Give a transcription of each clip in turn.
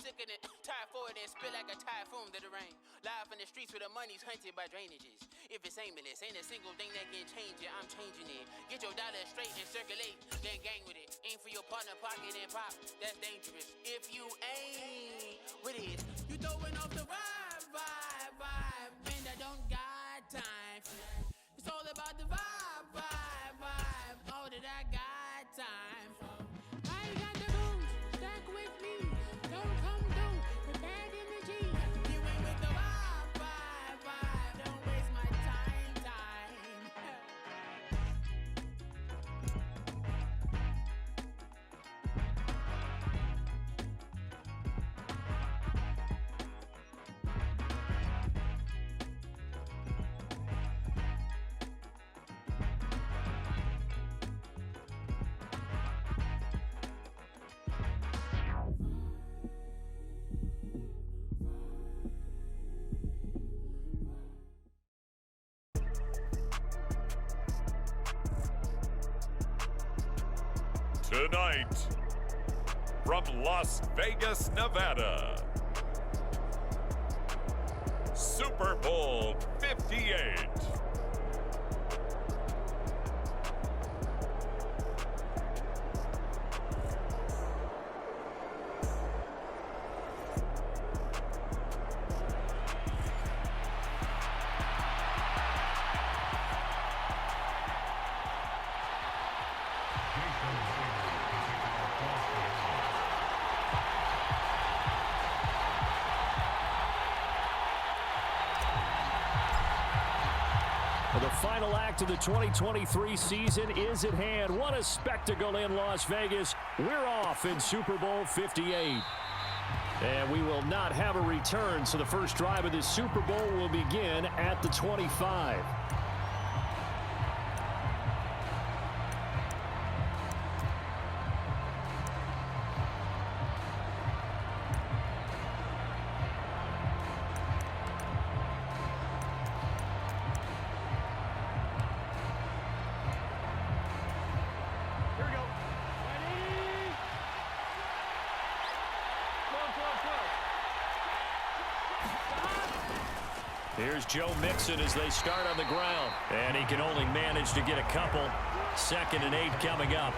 sickening. Tire forward and spill like a typhoon to the rain. Live in the streets where the money's hunted by drainages. If it's aimless, ain't a single thing that can change it. I'm changing it. Get your dollar straight and circulate, then gang with it. Aim for your partner, pocket and pop. That's dangerous. If you ain't with it, you throwing off the vibe. Man, I don't got time for that. It's all about the vibe. All that I got time for. I ain't got the booze, stuck with me. Don't come through with bad energy. You ain't with the vibe. Don't waste my time. Tonight, from Las Vegas, Nevada, Super Bowl 58. The final act of the 2023 season is at hand. What a spectacle in Las Vegas. We're off in Super Bowl 58. And we will not have a return, so the first drive of this Super Bowl will begin at the 25. Here's Joe Mixon as they start on the ground. And he can only manage to get a couple. 2nd and 8 coming up.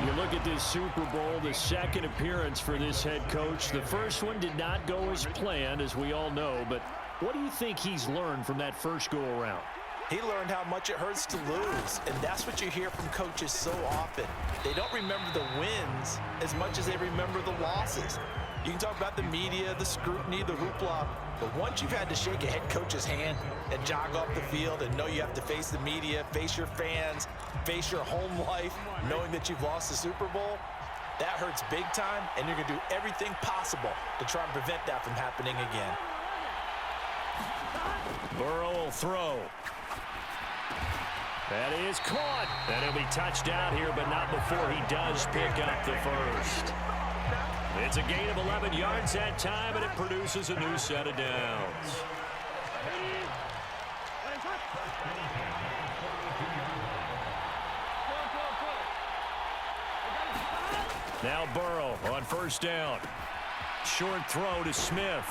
You look at this Super Bowl, the second appearance for this head coach. The first one did not go as planned, as we all know. But what do you think he's learned from that first go-around? He learned how much it hurts to lose, and that's what you hear from coaches so often. They don't remember the wins as much as they remember the losses. You can talk about the media, the scrutiny, the hoopla, but once you've had to shake a head coach's hand and jog off the field and know you have to face the media, face your fans, face your home life, knowing that you've lost the Super Bowl, that hurts big time, and you're going to do everything possible to try and prevent that from happening again. Burrow will throw. That is caught. And he'll be touched out here, but not before he does pick up the first. It's a gain of 11 yards that time, and it produces a new set of downs. Now Burrow on first down. Short throw to Smith.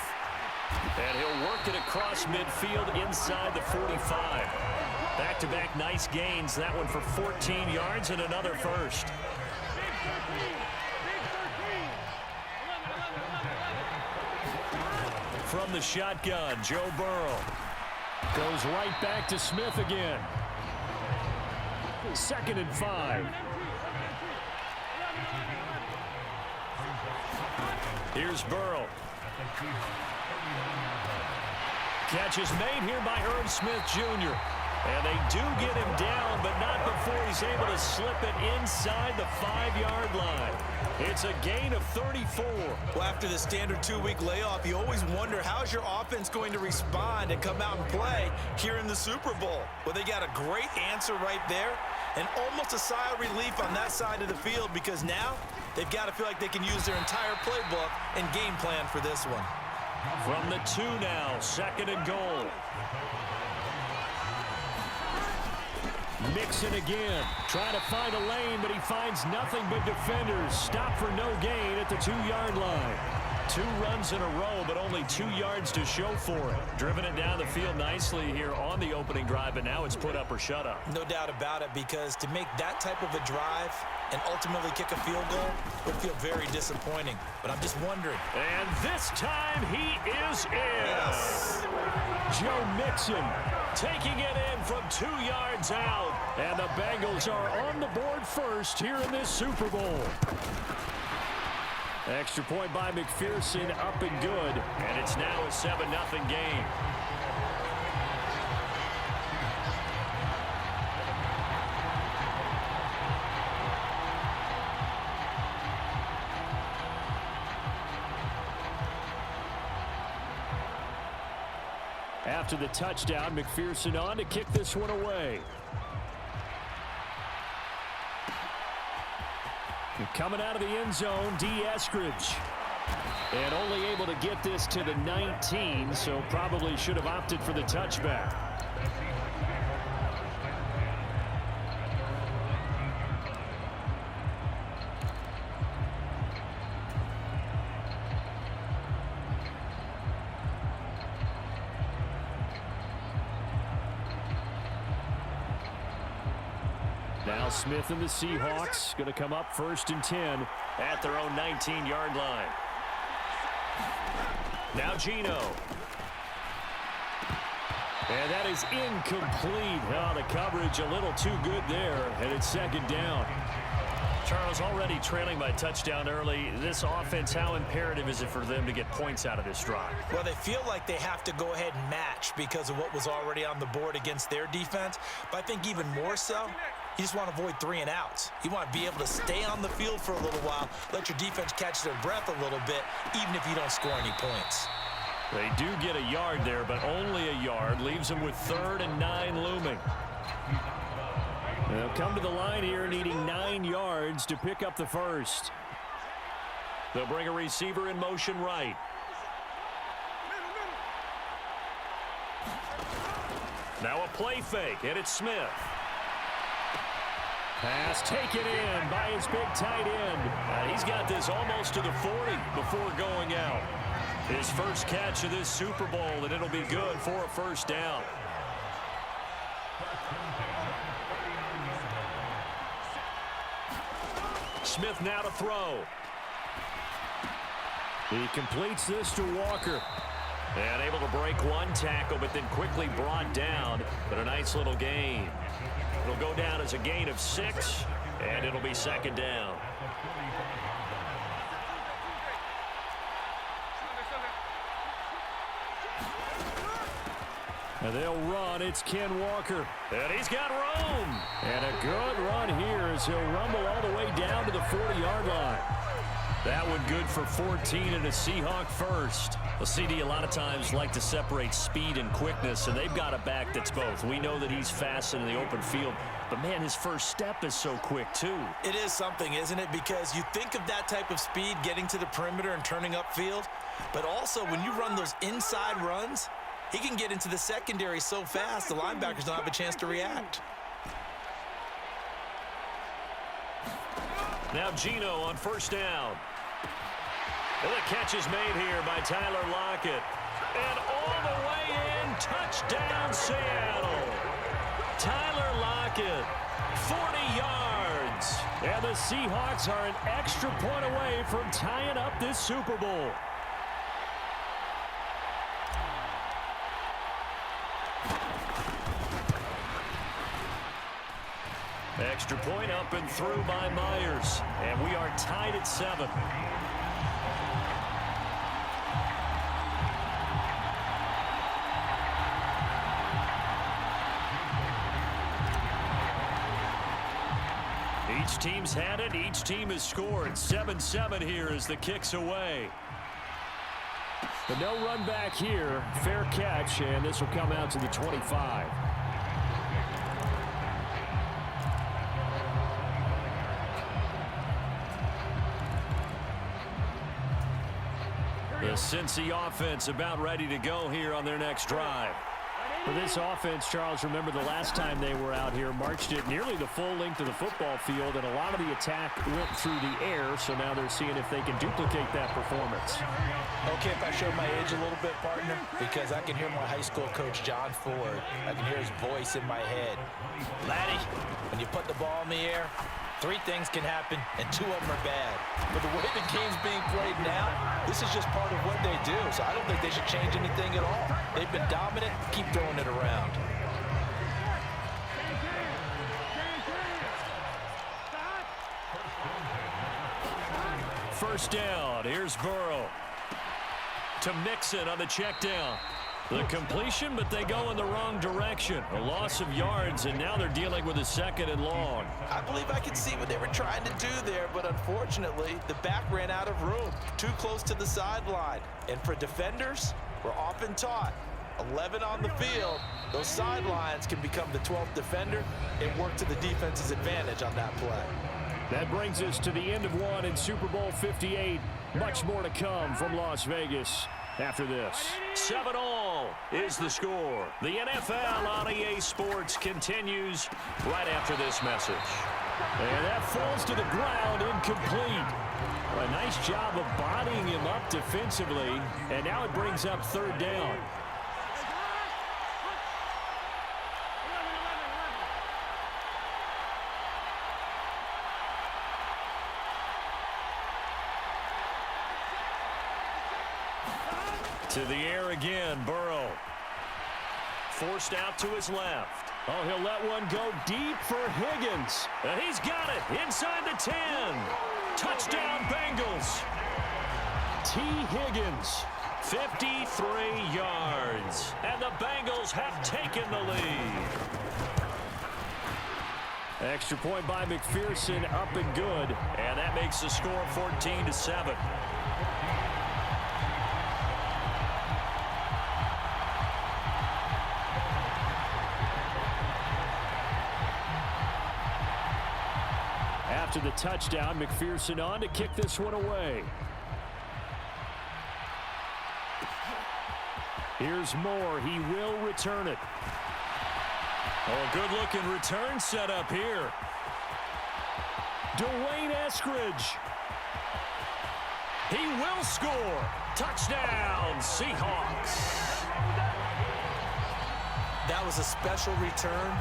And he'll work it across midfield inside the 45. Back-to-back nice gains. That one for 14 yards and another first. From the shotgun, Joe Burrow goes right back to Smith again. 2nd and 5. Here's Burrow. Catch is made here by Irv Smith Jr. And they do get him down, but not before he's able to slip it inside the 5-yard line. It's a gain of 34. Well, after the standard 2-week layoff, you always wonder how's your offense going to respond and come out and play here in the Super Bowl. Well, they got a great answer right there and almost a sigh of relief on that side of the field because now they've got to feel like they can use their entire playbook and game plan for this one. From the 2 now, 2nd and goal. Mixon again, trying to find a lane, but he finds nothing but defenders. Stop for no gain at the 2-yard line. 2 runs in a row, but only 2 yards to show for it. Driven it down the field nicely here on the opening drive, but now it's put up or shut up. No doubt about it, because to make that type of a drive and ultimately kick a field goal would feel very disappointing. But I'm just wondering. And this time he is in. Yes. Joe Mixon taking it in from 2 yards out. And the Bengals are on the board first here in this Super Bowl. Extra point by McPherson, up and good. And it's now a 7-0 game. After the touchdown, McPherson on to kick this one away. Coming out of the end zone, D. Eskridge. And only able to get this to the 19, so probably should have opted for the touchback. Now Smith and the Seahawks going to come up 1st and 10 at their own 19-yard line. Now Geno. And that is incomplete. Oh, the coverage a little too good there, and it's 2nd down. Charles, already trailing by touchdown early. This offense, how imperative is it for them to get points out of this drive? Well, they feel like they have to go ahead and match because of what was already on the board against their defense. But I think even more so, you just want to avoid 3 and outs. You want to be able to stay on the field for a little while, let your defense catch their breath a little bit, even if you don't score any points. They do get a yard there, but only a yard. Leaves them with 3rd and 9 looming. They'll come to the line here needing 9 yards to pick up the first. They'll bring a receiver in motion right. Now a play fake, and it's Smith. Pass taken in by his big tight end. He's got this almost to the 40 before going out. His first catch of this Super Bowl, and it'll be good for a 1st down. Smith now to throw. He completes this to Walker. And able to break 1 tackle, but then quickly brought down. But a nice little gain. It'll go down as a gain of 6, and it'll be 2nd down. And they'll run. It's Ken Walker. And he's got room. And a good run here as he'll rumble all the way down to the 40-yard line. That one good for 14 and a Seahawk first. Well, CD a lot of times like to separate speed and quickness, and they've got a back that's both. We know that he's fast in the open field, but, man, his first step is so quick, too. It is something, isn't it? Because you think of that type of speed getting to the perimeter and turning upfield, but also when you run those inside runs, he can get into the secondary so fast the linebackers don't have a chance to react. Now Geno on 1st down. And the catch is made here by Tyler Lockett. And all the way in, touchdown Seattle. Tyler Lockett, 40 yards. And the Seahawks are an extra point away from tying up this Super Bowl. Extra point up and through by Myers. And we are tied at 7. Each team's had it. Each team has scored. 7-7 here as the kick's away. But no run back here. Fair catch, and this will come out to the 25. The Cincy offense about ready to go here on their next drive. For this offense, Charles, remember the last time they were out here, marched it nearly the full length of the football field, and a lot of the attack went through the air, so now they're seeing if they can duplicate that performance. Okay, if I show my age a little bit, partner, because I can hear my high school coach, John Ford. I can hear his voice in my head. Laddie, when you put the ball in the air, 3 things can happen, and 2 of them are bad. But the way the game's being played now, this is just part of what they do, so I don't think they should change anything at all. They've been dominant. Keep throwing it around. First down. Here's Burrow to Mixon on the check down. The completion, but they go in the wrong direction. A loss of yards, and now they're dealing with a 2nd and long. I believe I can see what they were trying to do there, but unfortunately, the back ran out of room. Too close to the sideline. And for defenders, we're often taught, 11 on the field, those sidelines can become the 12th defender and work to the defense's advantage on that play. That brings us to the end of one in Super Bowl 58. Much more to come from Las Vegas after this. 7-all is the score. The NFL on EA Sports continues right after this message. And that falls to the ground incomplete. A nice job of bodying him up defensively, and now it brings up 3rd down. To the air again, Burrow. Forced out to his left. Oh, he'll let one go deep for Higgins. And he's got it inside the 10. Touchdown, Bengals. T. Higgins, 53 yards. And the Bengals have taken the lead. Extra point by McPherson, up and good. And that makes the score 14-7. After the touchdown, McPherson on to kick this one away. Here's Moore. He will return it. Oh, good-looking return set up here. Dwayne Eskridge. He will score. Touchdown, Seahawks. That was a special return,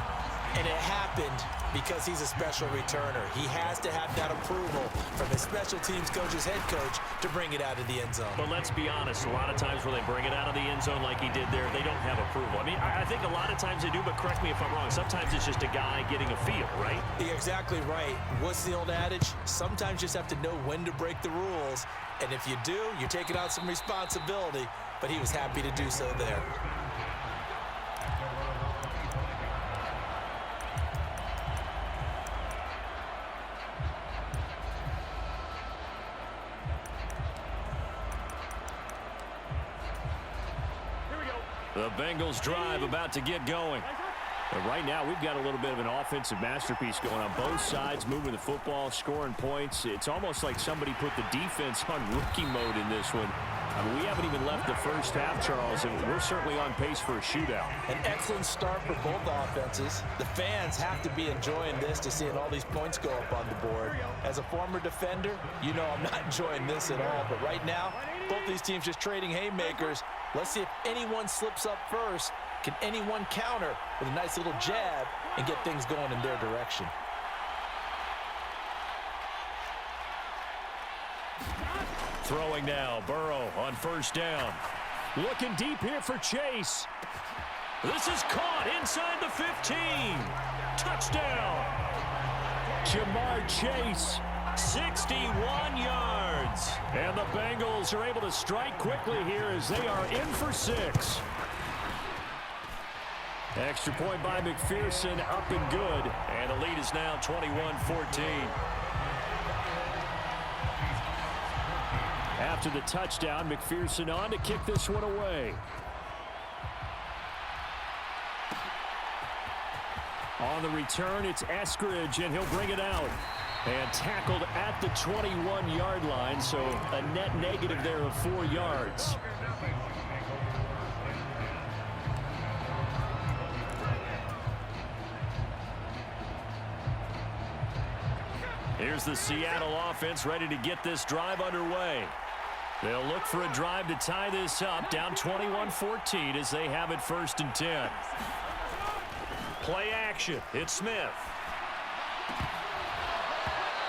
and it happened because he's a special returner. He has to have that approval from his special teams coach's head coach to bring it out of the end zone. But let's be honest, a lot of times when they bring it out of the end zone like he did there, they don't have approval. I mean, I think a lot of times they do, but correct me if I'm wrong. Sometimes it's just a guy getting a feel, right? You're exactly right. What's the old adage? Sometimes you just have to know when to break the rules. And if you do, you're taking on some responsibility. But he was happy to do so there. The Bengals drive about to get going. And right now, we've got a little bit of an offensive masterpiece going on both sides, moving the football, scoring points. It's almost like somebody put the defense on rookie mode in this one. I mean, we haven't even left the first half, Charles, and we're certainly on pace for a shootout. An excellent start for both offenses. The fans have to be enjoying this to seeing all these points go up on the board. As a former defender, you know I'm not enjoying this at all. But right now, both these teams just trading haymakers. Let's see if anyone slips up first. Can anyone counter with a nice little jab and get things going in their direction? Throwing now, Burrow on first down. Looking deep here for Chase. This is caught inside the 15. Touchdown. Jamar Chase, 61 yards. And the Bengals are able to strike quickly here as they are in for 6. Extra point by McPherson, up and good. And the lead is now 21-14. After the touchdown, McPherson on to kick this one away. On the return, it's Eskridge, and he'll bring it out. And tackled at the 21-yard line, so a net negative there of 4 yards. Here's the Seattle offense ready to get this drive underway. They'll look for a drive to tie this up, down 21-14 as they have it 1st and 10. Play action. It's Smith.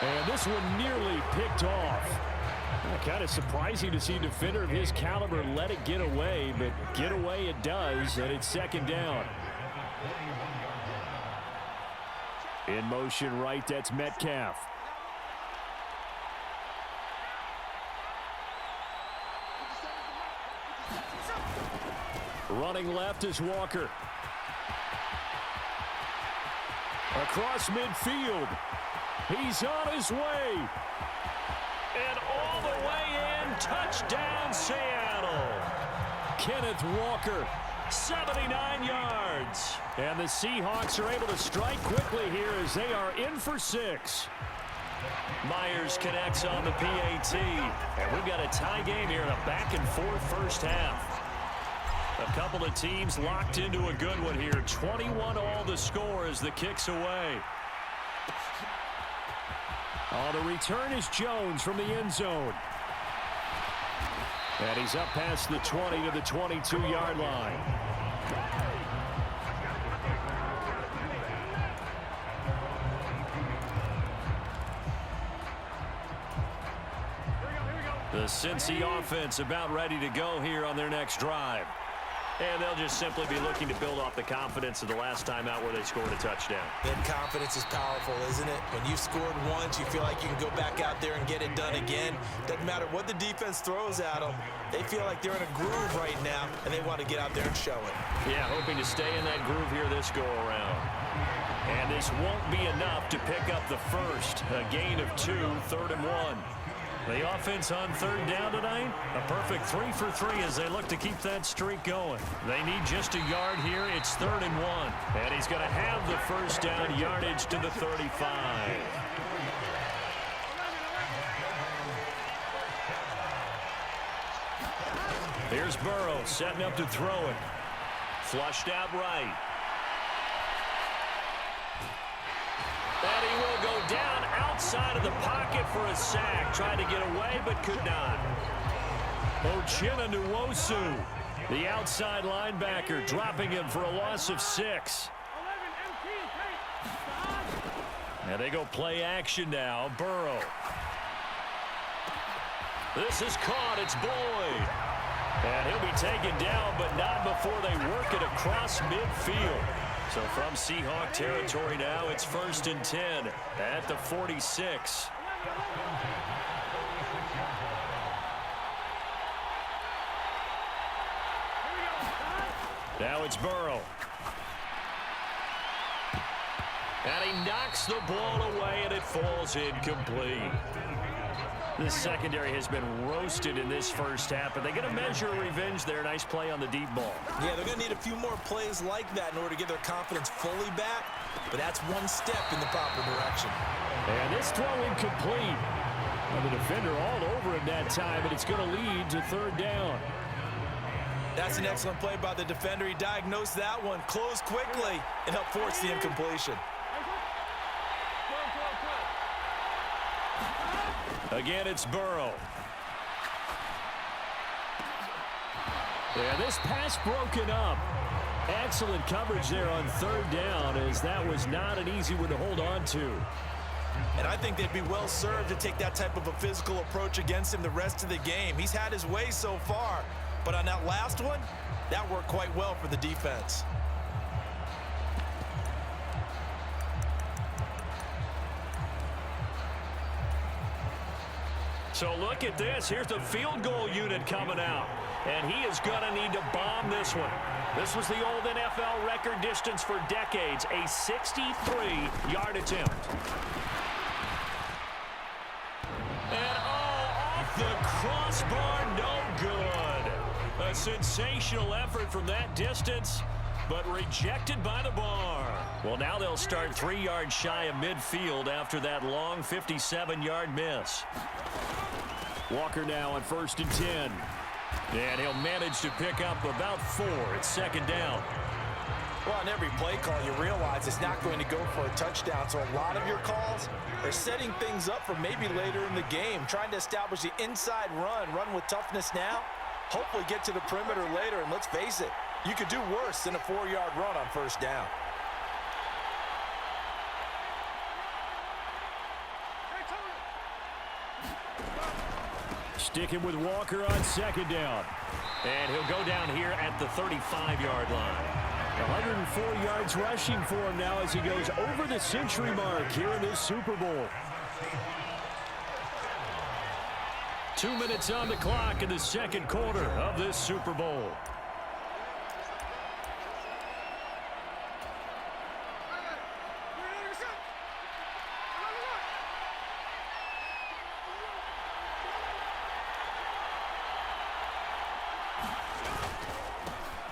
And this one nearly picked off. Kind of surprising to see a defender of his caliber let it get away, but get away it does, and it's 2nd down. In motion right, that's Metcalf. Running left is Walker. Across midfield. He's on his way. And all the way in. Touchdown, Seattle. Kenneth Walker, 79 yards. And the Seahawks are able to strike quickly here as they are in for 6. Myers connects on the PAT. And we've got a tie game here in a back-and-forth first half. A couple of teams locked into a good one here. 21 all the score as the kick's away. The return is Jones from the end zone. And he's up past the 20 to the 22-yard line. The Cincy offense about ready to go here on their next drive. And they'll just simply be looking to build off the confidence of the last time out where they scored a touchdown. And confidence is powerful, isn't it? When you've scored once, you feel like you can go back out there and get it done again. Doesn't matter what the defense throws at them. They feel like they're in a groove right now, and they want to get out there and show it. Yeah, hoping to stay in that groove here this go-around. And this won't be enough to pick up the first. A gain of 2, 3rd and 1. The offense on 3rd down tonight, a perfect 3 for 3 as they look to keep that streak going. They need just a yard here. It's 3rd and 1. And he's going to have the first down, yardage to the 35. Here's Burrow setting up to throw it. Flushed out right. And he will go down outside of the pocket for a sack. Tried to get away, but could not. Uchenna Nwosu, the outside linebacker, dropping him for a loss of 6. And they go play action now. Burrow. This is caught. It's Boyd. And he'll be taken down, but not before they work it across midfield. So from Seahawk territory now, it's 1st and 10 at the 46. Now it's Burrow. And he knocks the ball away, and it falls incomplete. The secondary has been roasted in this first half, but they get a measure of revenge there. Nice play on the deep ball. Yeah, they're going to need a few more plays like that in order to get their confidence fully back, but that's one step in the proper direction. And this throw incomplete. And the defender all over him that time, but it's going to lead to 3rd down. That's an excellent play by the defender. He diagnosed that one, closed quickly, and helped force the incompletion. Again, it's Burrow. Yeah, this pass broken up. Excellent coverage there on 3rd down, as that was not an easy one to hold on to. And I think they'd be well served to take that type of a physical approach against him the rest of the game. He's had his way so far, but on that last one, that worked quite well for the defense. So look at this. Here's the field goal unit coming out. And he is going to need to bomb this one. This was the old NFL record distance for decades, a 63-yard attempt. And off the crossbar, no good. A sensational effort from that distance, but rejected by the bar. Well, now they'll start 3 yards shy of midfield after that long 57-yard miss. Walker now on 1st and 10. And he'll manage to pick up about 4. It's 2nd down. Well, on every play call, you realize it's not going to go for a touchdown. So a lot of your calls, or setting things up for maybe later in the game, trying to establish the inside run with toughness now, hopefully get to the perimeter later, and let's face it, you could do worse than a 4-yard run on first down. Sticking with Walker on second down. And he'll go down here at the 35-yard line. 104 yards rushing for him now as he goes over the century mark here in this Super Bowl. 2 minutes on the clock in the second quarter of this Super Bowl.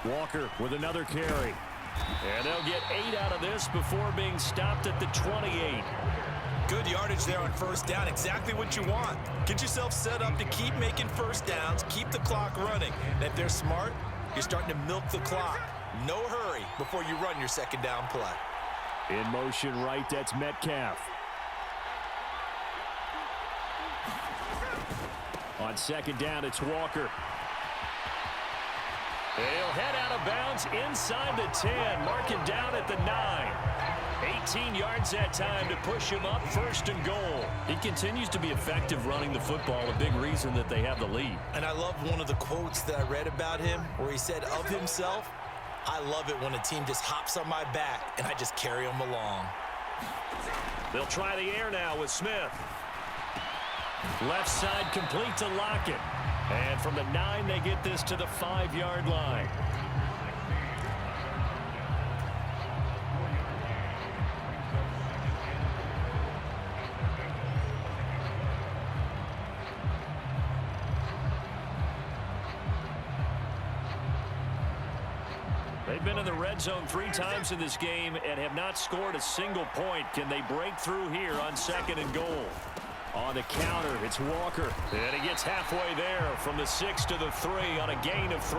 Walker with another carry. And they'll get 8 out of this before being stopped at the 28. Good yardage there on first down. Exactly what you want. Get yourself set up to keep making first downs, keep the clock running. And if they're smart, you're starting to milk the clock. No hurry before you run your second down play. In motion right, that's Metcalf. On second down, it's Walker. They'll head out of bounds inside the 10, marking down at the 9. 18 yards that time to push him up first and goal. He continues to be effective running the football, a big reason that they have the lead. And I love one of the quotes that I read about him where he said of himself, "I love it when a team just hops on my back and I just carry them along." They'll try the air now with Smith. Left side complete to Lockett. And from the 9, they get this to the 5-yard line. They've been in the red zone 3 times in this game and have not scored a single point. Can they break through here on second and goal? On the counter, it's Walker. And he gets halfway there from the 6 to the 3 on a gain of 3.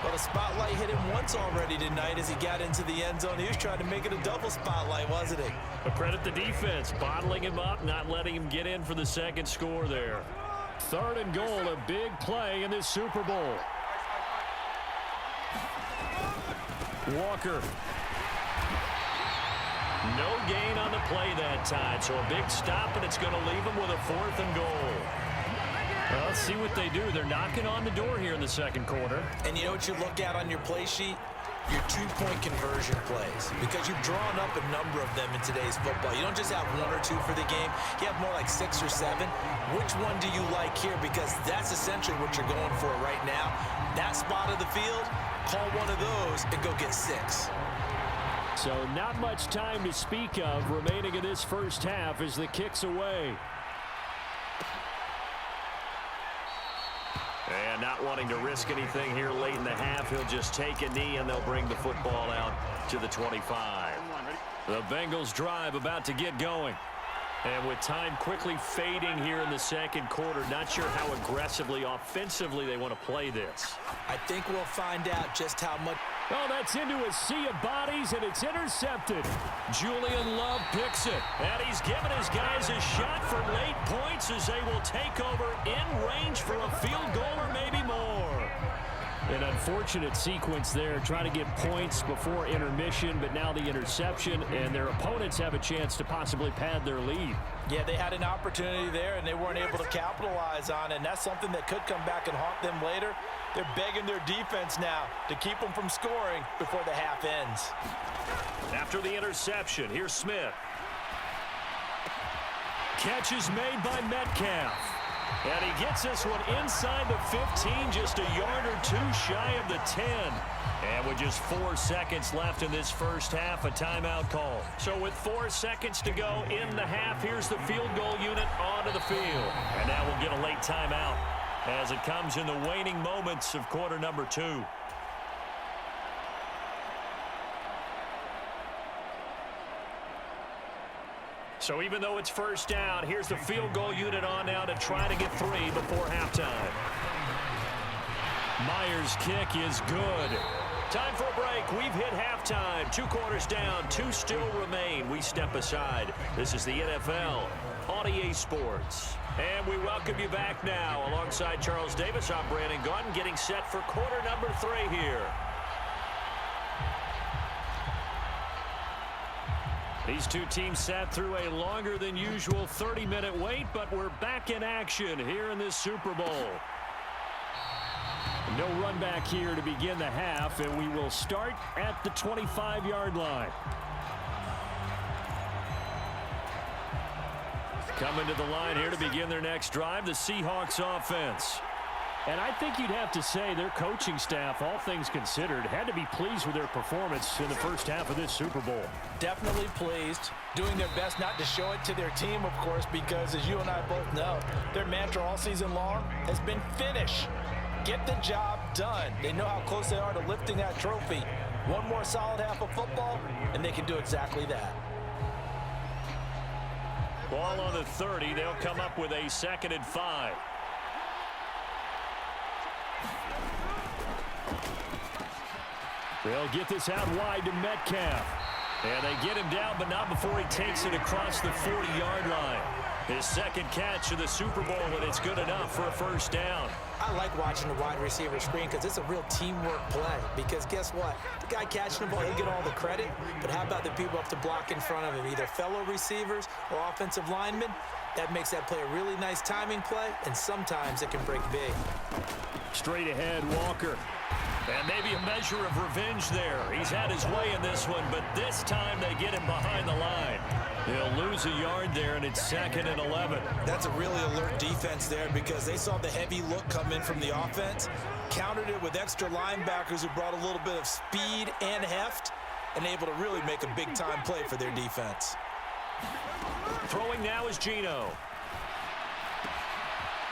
Well, the spotlight hit him once already tonight as he got into the end zone. He was trying to make it a double spotlight, wasn't he? But credit the defense, bottling him up, not letting him get in for the second score there. Third and goal, a big play in this Super Bowl. Walker. No gain on the play that time, so a big stop, and it's going to leave them with a 4th and goal. Well, let's see what they do. They're knocking on the door here in the second quarter. And you know what you look at on your play sheet? Your 2-point conversion plays, because you've drawn up a number of them in today's football. You don't just have 1 or 2 for the game. You have more like 6 or 7. Which one do you like here? Because that's essentially what you're going for right now. That spot of the field, call one of those and go get 6. So not much time to speak of remaining in this first half as the kick's away. And not wanting to risk anything here late in the half, he'll just take a knee and they'll bring the football out to the 25. The Bengals drive about to get going. And with time quickly fading here in the second quarter, not sure how aggressively, offensively they want to play this. I think we'll find out just how much. Oh, that's into a sea of bodies, and it's intercepted. Julian Love picks it, and he's giving his guys a shot for late points as they will take over in range for a field goal or maybe more. An unfortunate sequence there, trying to get points before intermission, but now the interception, and their opponents have a chance to possibly pad their lead. Yeah, they had an opportunity there, and they weren't able to capitalize on it, and that's something that could come back and haunt them later. They're begging their defense now to keep them from scoring before the half ends. After the interception, here's Smith. Catch is made by Metcalf. And he gets this one inside the 15, just a yard or 2 shy of the 10. And with just 4 seconds left in this first half, a timeout call. So with 4 seconds to go in the half, here's the field goal unit onto the field. And now we'll get a late timeout as it comes in the waning moments of quarter number 2. So even though it's first down, here's the field goal unit on now to try to get 3 before halftime. Myers' kick is good. Time for a break. We've hit halftime. 2 quarters down. 2 still remain. We step aside. This is the NFL on EA Sports. And we welcome you back now. Alongside Charles Davis, I'm Brandon Gunn, getting set for quarter number 3 here. These two teams sat through a longer than usual 30-minute wait, but we're back in action here in this Super Bowl. No run back here to begin the half, and we will start at the 25-yard line. Coming to the line here to begin their next drive, the Seahawks offense. And I think you'd have to say their coaching staff, all things considered, had to be pleased with their performance in the first half of this Super Bowl. Definitely pleased, doing their best not to show it to their team, of course, because as you and I both know, their mantra all season long has been finish. Get the job done. They know how close they are to lifting that trophy. One more solid half of football, and they can do exactly that. Ball on the 30. They'll come up with a 2nd and 5. They'll get this out wide to Metcalf. And they get him down, but not before he takes it across the 40-yard line. His 2nd catch of the Super Bowl, and it's good enough for a first down. I like watching the wide receiver screen because it's a real teamwork play. Because guess what? The guy catching the ball, he'll get all the credit. But how about the people up to block in front of him, either fellow receivers or offensive linemen? That makes that play a really nice timing play, and sometimes it can break big. Straight ahead, Walker. And maybe a measure of revenge there. He's had his way in this one, but this time they get him behind the line. He'll lose a yard there, and it's 2nd and 11. That's a really alert defense there because they saw the heavy look come in from the offense, countered it with extra linebackers who brought a little bit of speed and heft, and able to really make a big-time play for their defense. Throwing now is Geno.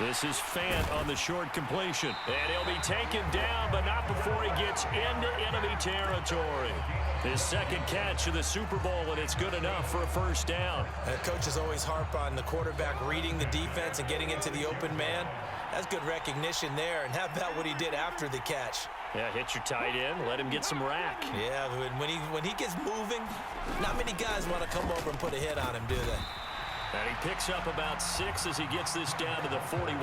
This is Fant on the short completion. And he'll be taken down, but not before he gets into enemy territory. His 2nd catch of the Super Bowl, and it's good enough for a first down. And coaches always harp on the quarterback reading the defense and getting into the open man. That's good recognition there. And how about what he did after the catch? Yeah, hit your tight end, let him get some rack. Yeah, when he gets moving, not many guys want to come over and put a hit on him, do they? And he picks up about 6 as he gets this down to the 41.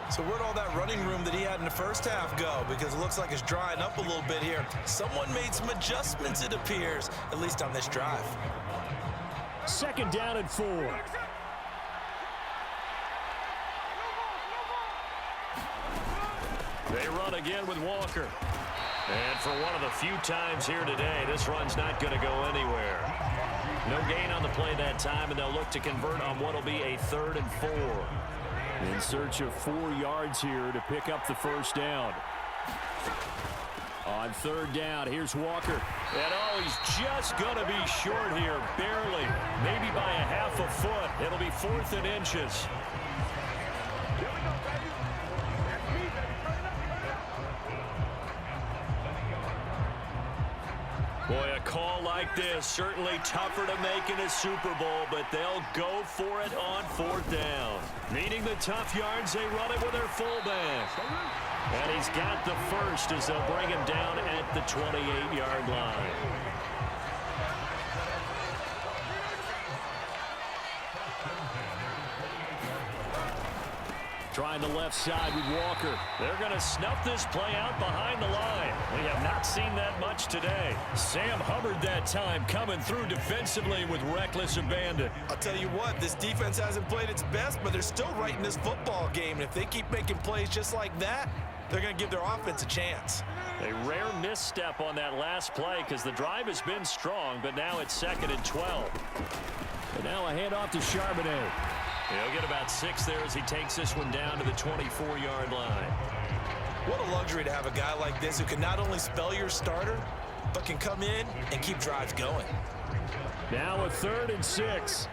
So where'd all that running room that he had in the first half go? Because it looks like it's drying up a little bit here. Someone made some adjustments, it appears, at least on this drive. 2nd down and 4. They run again with Walker. And for one of the few times here today, this run's not going to go anywhere. No gain on the play that time, and they'll look to convert on what will be a 3rd and 4. In search of 4 yards here to pick up the first down. On 3rd down, here's Walker. And oh, he's just going to be short here, barely. Maybe by a half a foot. It'll be 4th and inches. Boy, a call like this, certainly tougher to make in a Super Bowl, but they'll go for it on 4th down. Needing the tough yards, they run it with their fullback. And he's got the first as they'll bring him down at the 28-yard line. Trying the left side with Walker. They're going to snuff this play out behind the line. We have not seen that much today. Sam Hubbard that time coming through defensively with reckless abandon. I'll tell you what, this defense hasn't played its best, but they're still right in this football game. And if they keep making plays just like that, they're going to give their offense a chance. A rare misstep on that last play because the drive has been strong, but now it's 2nd and 12. And now a handoff to Charbonnet. He'll get about 6 there as he takes this one down to the 24-yard line. What a luxury to have a guy like this who can not only spell your starter, but can come in and keep drives going. Now a 3rd and 6.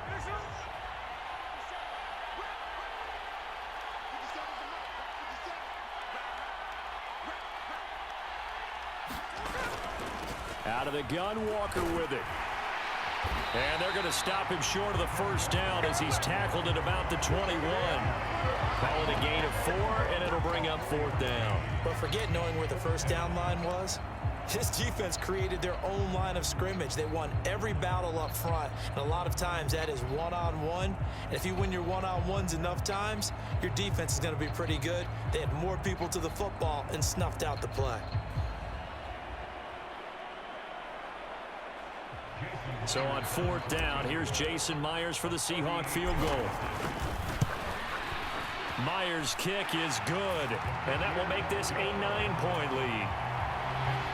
Out of the gun, Walker with it. And they're going to stop him short of the first down as he's tackled at about the 21. Call it a gain of 4, and it'll bring up 4th down. But forget knowing where the first down line was. This defense created their own line of scrimmage. They won every battle up front, and a lot of times that is one-on-one. And if you win your one-on-ones enough times, your defense is going to be pretty good. They had more people to the football and snuffed out the play. So on 4th down, here's Jason Myers for the Seahawk field goal. Myers' kick is good, and that will make this a 9-point lead.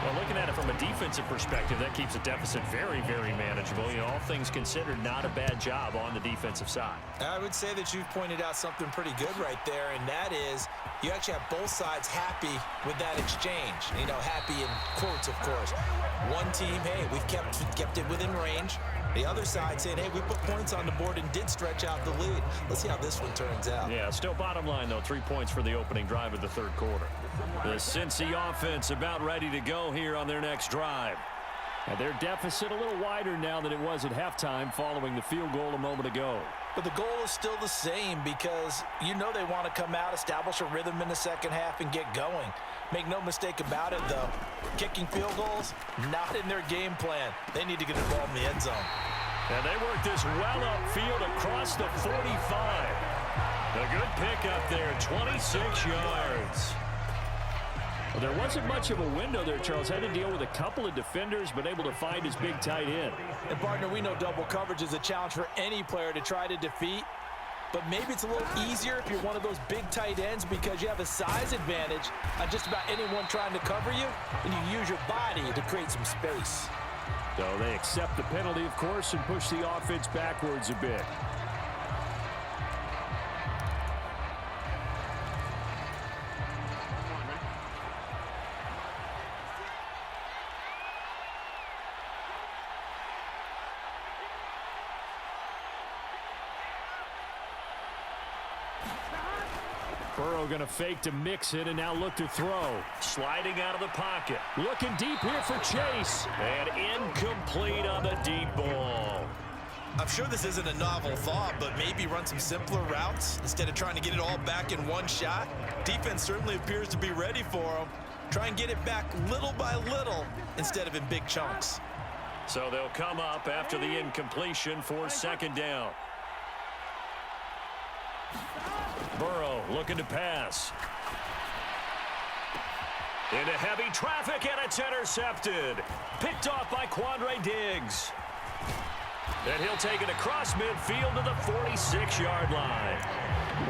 Well, looking at it from a defensive perspective, that keeps the deficit very, very manageable. You know, all things considered, not a bad job on the defensive side. I would say that you've pointed out something pretty good right there, and that is you actually have both sides happy with that exchange. You know, happy in quotes, of course. One team, hey, we've kept it within range. The other side saying, hey, we put points on the board and did stretch out the lead. Let's see how this one turns out. Yeah, still bottom line, though, 3 points for the opening drive of the 3rd quarter. The Cincy offense about ready to go here on their next drive. And their deficit a little wider now than it was at halftime following the field goal a moment ago. But the goal is still the same because you know they want to come out, establish a rhythm in the second half, and get going. Make no mistake about it, though. Kicking field goals, not in their game plan. They need to get the ball in the end zone. And they work this well upfield across the 45. A good pickup there, 26 yards. Well, there wasn't much of a window there, Charles. Had to deal with a couple of defenders, but able to find his big tight end. And, partner, we know double coverage is a challenge for any player to try to defeat. But maybe it's a little easier if you're one of those big tight ends because you have a size advantage on just about anyone trying to cover you, and you use your body to create some space. So they accept the penalty, of course, and push the offense backwards a bit. Burrow going to fake to mix it and now look to throw. Sliding out of the pocket. Looking deep here for Chase. And incomplete on the deep ball. I'm sure this isn't a novel thought, but maybe run some simpler routes instead of trying to get it all back in one shot. Defense certainly appears to be ready for them. Try and get it back little by little instead of in big chunks. So they'll come up after the incompletion for 2nd down. Burrow looking to pass. Into heavy traffic, and it's intercepted. Picked off by Quandre Diggs. And he'll take it across midfield to the 46-yard line.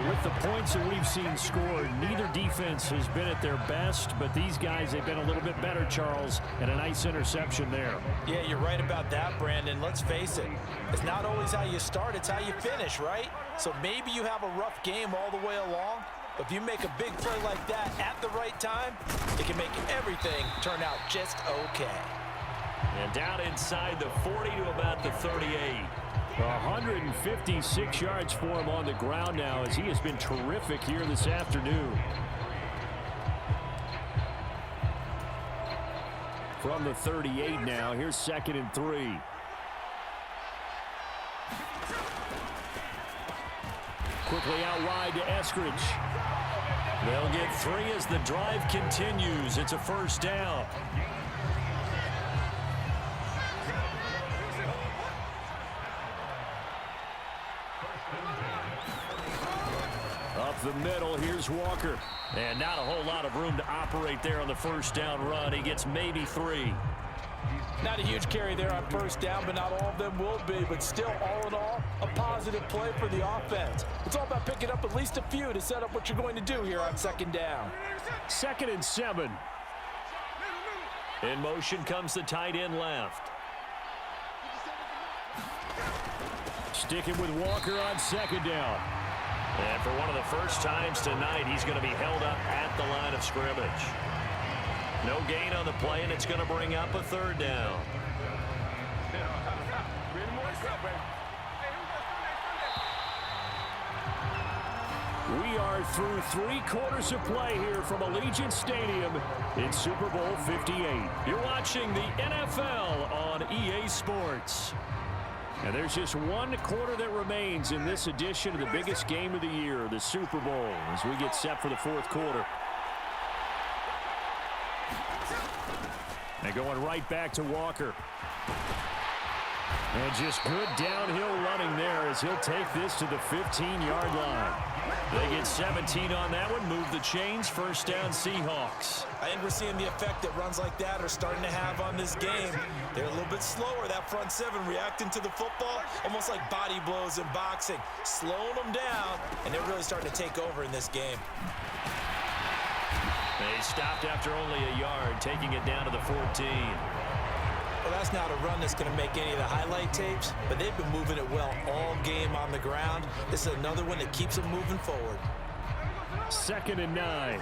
With the points that we've seen scored, neither defense has been at their best, but these guys, they've been a little bit better, Charles, and a nice interception there. Yeah, you're right about that, Brandon. Let's face it. It's not always how you start, it's how you finish, right? So maybe you have a rough game all the way along, but if you make a big play like that at the right time, it can make everything turn out just okay. And down inside the 40 to about the 38. 156 yards for him on the ground now as he has been terrific here this afternoon. From the 38 now, here's 2nd and 3. Quickly out wide to Eskridge. They'll get 3 as the drive continues. It's a 1st down. Up the middle, here's Walker. And not a whole lot of room to operate there on the 1st down run. He gets maybe 3. Not a huge carry there on 1st down, but not all of them will be. But still, all in all, a positive play for the offense. It's all about picking up at least a few to set up what you're going to do here on 2nd down. 2nd and 7. In motion comes the tight end left. Sticking with Walker on 2nd down. And for one of the first times tonight, he's going to be held up at the line of scrimmage. No gain on the play, and it's going to bring up a 3rd down. We are through 3 quarters of play here from Allegiant Stadium in Super Bowl 58. You're watching the NFL on EA Sports. And there's just 1 quarter that remains in this edition of the biggest game of the year, the Super Bowl, as we get set for the 4th quarter. And going right back to Walker. And just good downhill running there as he'll take this to the 15-yard line. They get 17 on that one, move the chains, first down Seahawks. I think we're seeing the effect that runs like that are starting to have on this game. They're a little bit slower, that front seven, reacting to the football, almost like body blows in boxing, slowing them down, and they're really starting to take over in this game. They stopped after only a yard, taking it down to the 14. Well, that's not a run that's going to make any of the highlight tapes, but they've been moving it well all game on the ground. This is another one that keeps them moving forward. 2nd and 9.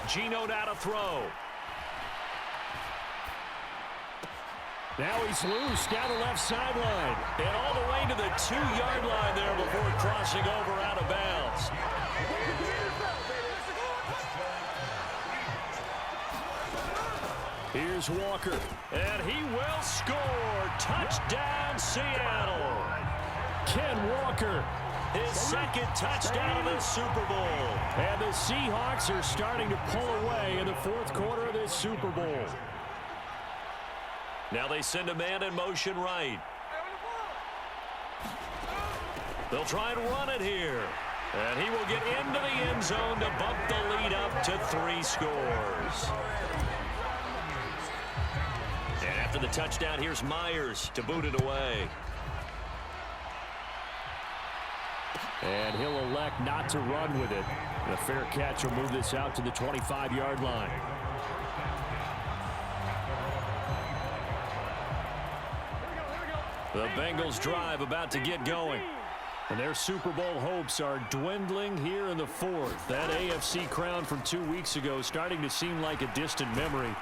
Geno now to throw. Now he's loose down the left sideline. And all the way to the 2-yard line there before crossing over out of bounds. Here's Walker, and he will score. Touchdown, Seattle. Ken Walker, his second touchdown of the Super Bowl. And the Seahawks are starting to pull away in the 4th quarter of this Super Bowl. Now they send a man in motion right. They'll try and run it here. And he will get into the end zone to bump the lead up to 3 scores. And after the touchdown, here's Myers to boot it away. And he'll elect not to run with it. And a fair catch will move this out to the 25-yard line. The Bengals drive about to get going. And their Super Bowl hopes are dwindling here in the 4th. That AFC crown from 2 weeks ago starting to seem like a distant memory.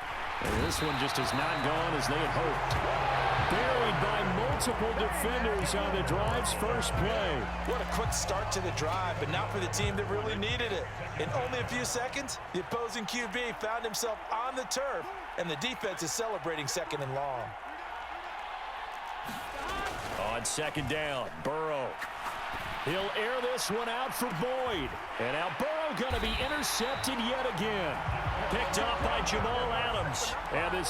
And this one just has not gone as they had hoped. Buried by multiple defenders on the drive's first play. What a quick start to the drive, but not for the team that really needed it. In only a few seconds, the opposing QB found himself on the turf, and the defense is celebrating 2nd and long. On 2nd down, Burrow. He'll air this one out for Boyd. And now Burrow going to be intercepted yet again. Picked off by Jamal Adams. And this